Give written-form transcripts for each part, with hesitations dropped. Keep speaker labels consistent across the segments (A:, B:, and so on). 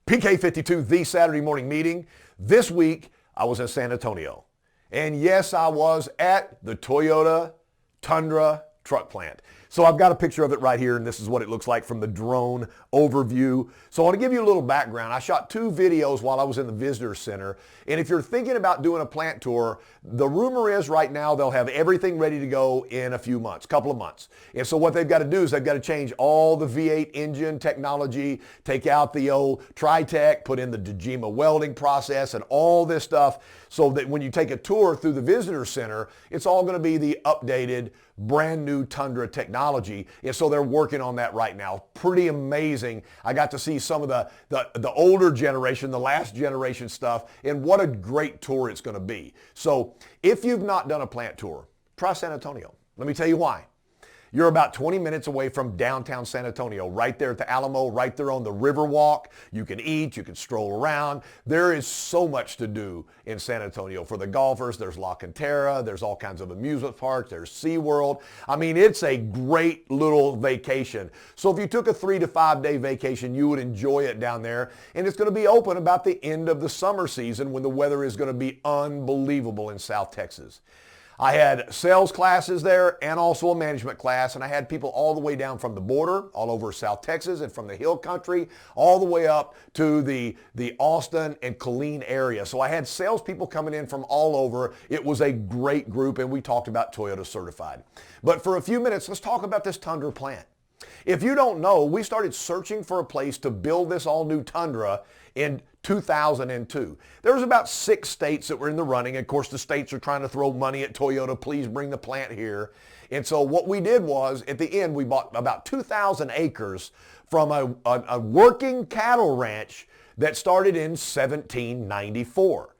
A: PK52, the Saturday morning meeting. This week, I was in San Antonio. And yes, I was at the Toyota Tundra truck plant. So I've got a picture of it right here, and this is what it looks like from the drone overview. So I want to give you a little background. I shot 2 videos while I was in the visitor center. And if you're thinking about doing a plant tour, the rumor is right now they'll have everything ready to go in a few months, couple of months. And so what they've got to do is they've got to change all the V8 engine technology, take out the old Tritech, put in the Dejima welding process and all this stuff, so that when you take a tour through the visitor center, it's all going to be the updated, brand new Tundra technology. And so they're working on that right now. Pretty amazing. I got to see some of the older generation, the last generation stuff, and what a great tour it's going to be. So if you've not done a plant tour, try San Antonio. Let me tell you why. You're about 20 minutes away from downtown San Antonio, right there at the Alamo, right there on the Riverwalk. You can eat, you can stroll around. There is so much to do in San Antonio. For the golfers, there's La Cantera, there's all kinds of amusement parks, there's SeaWorld. I mean, it's a great little vacation. So if you took a 3 to 5 day vacation, you would enjoy it down there. And it's going to be open about the end of the summer season when the weather is going to be unbelievable in South Texas. I had sales classes there and also a management class, and I had people all the way down from the border, all over South Texas, and from the hill country, all the way up to the Austin and Killeen area. So I had salespeople coming in from all over. It was a great group, and we talked about Toyota Certified. But for a few minutes, let's talk about this Tundra plant. If you don't know, we started searching for a place to build this all-new Tundra in 2002. There was about 6 states that were in the running. Of course, the states are trying to throw money at Toyota. Please bring the plant here. And so what we did was, at the end, we bought about 2,000 acres from a working cattle ranch that started in 1794.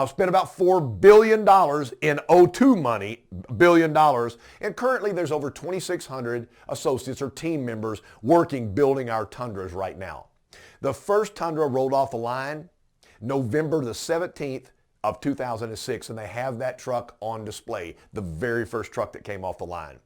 A: Spent about $4 billion in O2 money, billion dollars, and currently there's over 2,600 associates or team members working building our Tundras right now. The first Tundra rolled off the line November the 17th of 2006, and they have that truck on display, the very first truck that came off the line.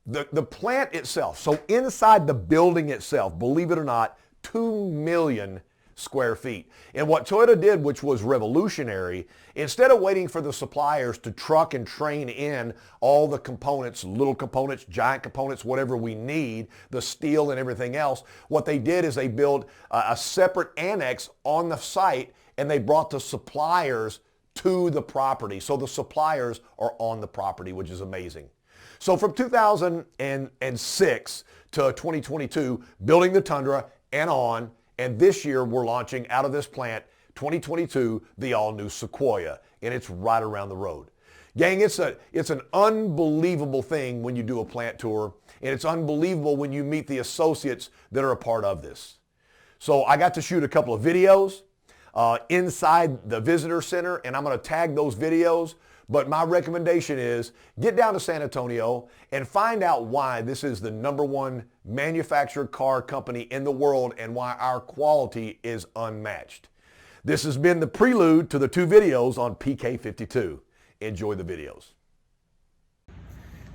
A: The plant itself, so inside the building itself, believe it or not, 2 million square feet. And what Toyota did, which was revolutionary, instead of waiting for the suppliers to truck and train in all the components, little components, giant components, whatever we need, the steel and everything else, what they did is they built a separate annex on the site, and they brought the suppliers to the property. So the suppliers are on the property, which is amazing. So from 2006 to 2022, building the Tundra and on, and this year we're launching out of this plant, 2022, the all-new Sequoia, and it's right around the road. Gang, it's an unbelievable thing when you do a plant tour, and it's unbelievable when you meet the associates that are a part of this. So I got to shoot a couple of videos inside the visitor center, and I'm going to tag those videos. But my recommendation is get down to San Antonio and find out why this is the #1 manufactured car company in the world and why our quality is unmatched. This has been the prelude to the 2 videos on PK52. Enjoy the videos.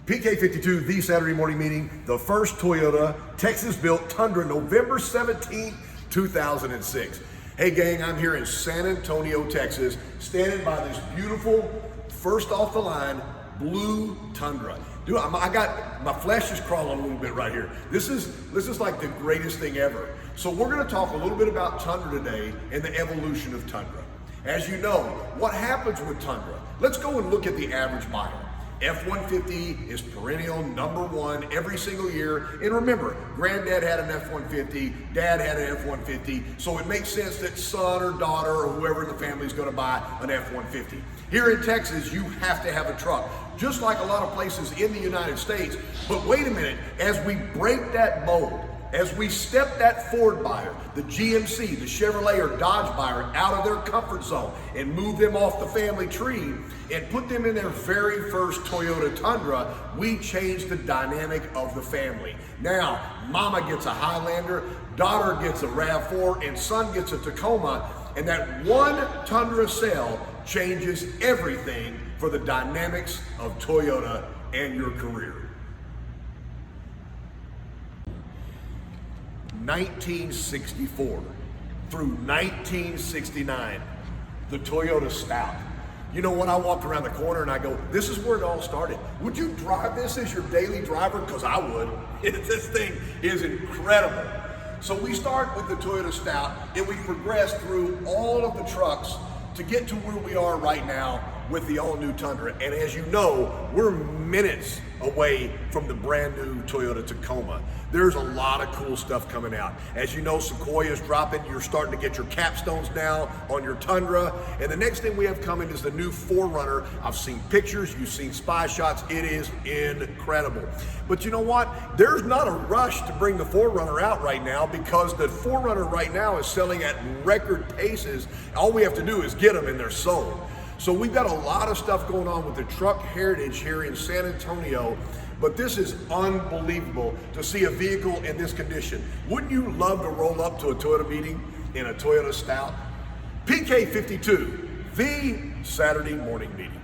A: PK52, the Saturday morning meeting, the first Toyota Texas-built Tundra, November 17, 2006. Hey gang, I'm here in San Antonio, Texas, standing by this beautiful, first off the line, blue Tundra. Dude, my flesh is crawling a little bit right here. This is like the greatest thing ever. So we're gonna talk a little bit about Tundra today and the evolution of Tundra. As you know, what happens with Tundra? Let's go and look at the average buyer. F-150 is perennial #1 every single year. And remember, granddad had an F-150, dad had an F-150, so it makes sense that son or daughter or whoever in the family is going to buy an F-150. Here in Texas, you have to have a truck, just like a lot of places in the United States. But wait a minute, as we break that mold, as we step that Ford buyer, the GMC, the Chevrolet or Dodge buyer out of their comfort zone and move them off the family tree and put them in their very first Toyota Tundra, we change the dynamic of the family. Now, mama gets a Highlander, daughter gets a RAV4, and son gets a Tacoma, and that one Tundra sale changes everything for the dynamics of Toyota and your career. 1964 through 1969, the Toyota Stout. You know, when I walked around the corner and I go, this is where it all started. Would you drive this as your daily driver? Because I would. This thing is incredible. So we start with the Toyota Stout and we progress through all of the trucks to get to where we are right now with the all-new Tundra. And as you know, we're minutes away from the brand new Toyota Tacoma. There's a lot of cool stuff coming out. As you know, Sequoia's dropping. You're starting to get your capstones now on your Tundra. And the next thing we have coming is the new 4Runner. I've seen pictures, you've seen spy shots. It is incredible. But you know what? There's not a rush to bring the 4Runner out right now because the 4Runner right now is selling at record paces. All we have to do is get them and they're sold. So we've got a lot of stuff going on with the truck heritage here in San Antonio, but this is unbelievable to see a vehicle in this condition. Wouldn't you love to roll up to a Toyota meeting in a Toyota Stout? PK52, the Saturday morning meeting.